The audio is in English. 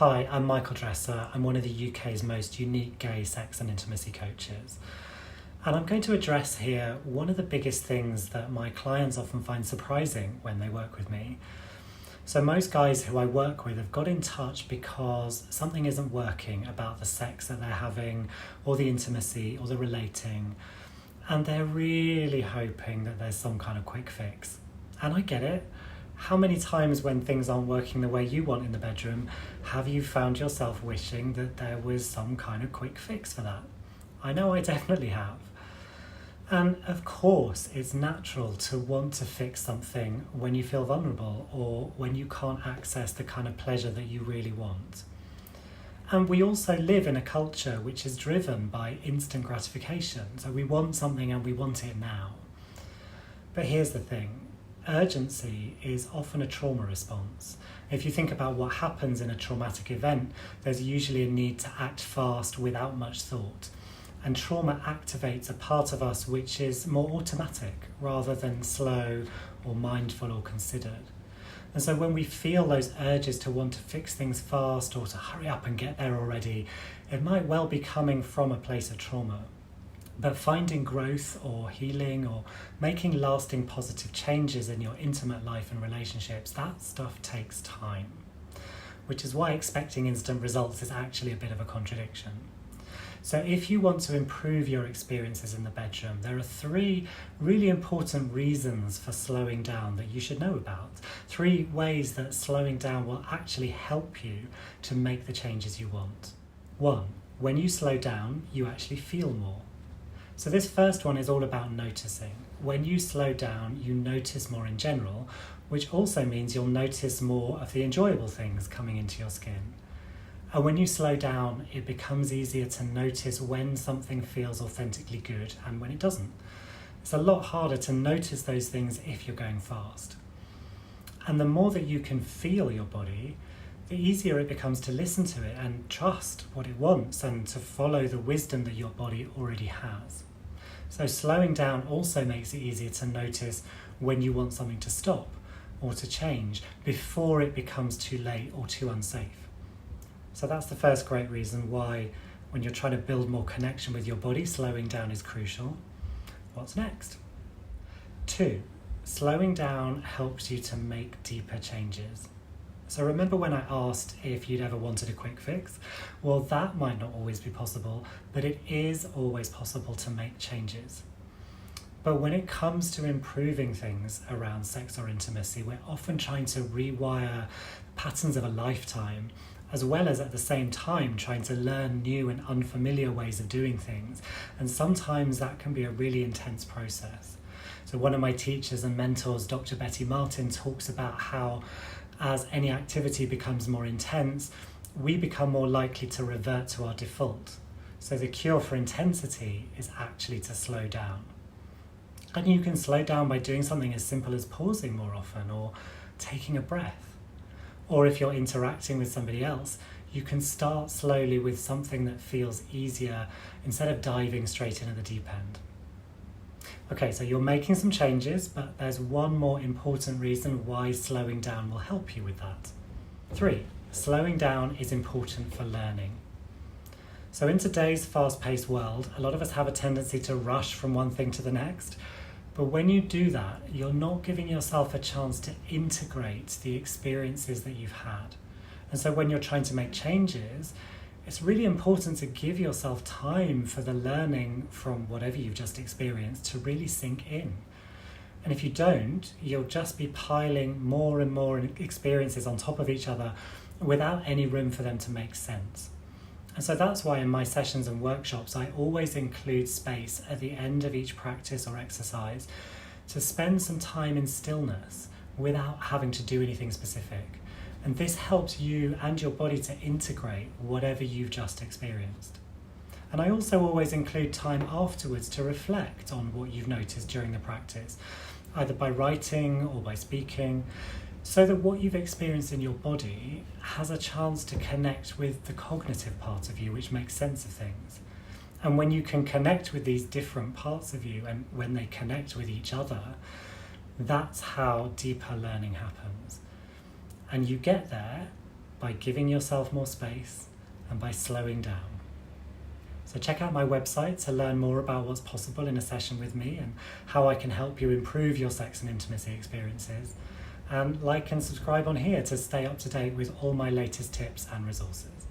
Hi, I'm Michael Dresser. I'm one of the UK's most unique gay sex and intimacy coaches. And I'm going to address here one of the biggest things that my clients often find surprising when they work with me. So most guys who I work with have got in touch because something isn't working about the sex that they're having or the intimacy or the relating. And they're really hoping that there's some kind of quick fix. And I get it. How many times when things aren't working the way you want in the bedroom, have you found yourself wishing that there was some kind of quick fix for that? I know I definitely have. And of course, it's natural to want to fix something when you feel vulnerable or when you can't access the kind of pleasure that you really want. And we also live in a culture which is driven by instant gratification. So we want something and we want it now. But here's the thing. Urgency is often a trauma response. If you think about what happens in a traumatic event, there's usually a need to act fast without much thought. And trauma activates a part of us which is more automatic rather than slow or mindful or considered. And so when we feel those urges to want to fix things fast or to hurry up and get there already, it might well be coming from a place of trauma. But finding growth or healing or making lasting positive changes in your intimate life and relationships, that stuff takes time. Which is why expecting instant results is actually a bit of a contradiction. So if you want to improve your experiences in the bedroom, there are 3 really important reasons for slowing down that you should know about. 3 ways that slowing down will actually help you to make the changes you want. 1, when you slow down, you actually feel more. So this first one is all about noticing. When you slow down, you notice more in general, which also means you'll notice more of the enjoyable things coming into your skin. And when you slow down, it becomes easier to notice when something feels authentically good and when it doesn't. It's a lot harder to notice those things if you're going fast. And the more that you can feel your body, the easier it becomes to listen to it and trust what it wants and to follow the wisdom that your body already has. So slowing down also makes it easier to notice when you want something to stop or to change before it becomes too late or too unsafe. So that's the first great reason why when you're trying to build more connection with your body, slowing down is crucial. What's next? 2, slowing down helps you to make deeper changes. So remember when I asked if you'd ever wanted a quick fix? Well, that might not always be possible, but it is always possible to make changes. But when it comes to improving things around sex or intimacy, we're often trying to rewire patterns of a lifetime, as well as at the same time trying to learn new and unfamiliar ways of doing things. And sometimes that can be a really intense process. So one of my teachers and mentors, Dr. Betty Martin, talks about how as any activity becomes more intense, we become more likely to revert to our default. So the cure for intensity is actually to slow down. And you can slow down by doing something as simple as pausing more often or taking a breath. Or if you're interacting with somebody else, you can start slowly with something that feels easier instead of diving straight into the deep end. Okay, so you're making some changes, but there's one more important reason why slowing down will help you with that. 3, slowing down is important for learning. So in today's fast-paced world, a lot of us have a tendency to rush from one thing to the next. But when you do that, you're not giving yourself a chance to integrate the experiences that you've had. And so when you're trying to make changes, it's really important to give yourself time for the learning from whatever you've just experienced to really sink in. And if you don't, you'll just be piling more and more experiences on top of each other without any room for them to make sense. And so that's why in my sessions and workshops, I always include space at the end of each practice or exercise to spend some time in stillness without having to do anything specific. And this helps you and your body to integrate whatever you've just experienced. And I also always include time afterwards to reflect on what you've noticed during the practice, either by writing or by speaking, so that what you've experienced in your body has a chance to connect with the cognitive part of you, which makes sense of things. And when you can connect with these different parts of you and when they connect with each other, that's how deeper learning happens. And you get there by giving yourself more space and by slowing down. So check out my website to learn more about what's possible in a session with me and how I can help you improve your sex and intimacy experiences. And like and subscribe on here to stay up to date with all my latest tips and resources.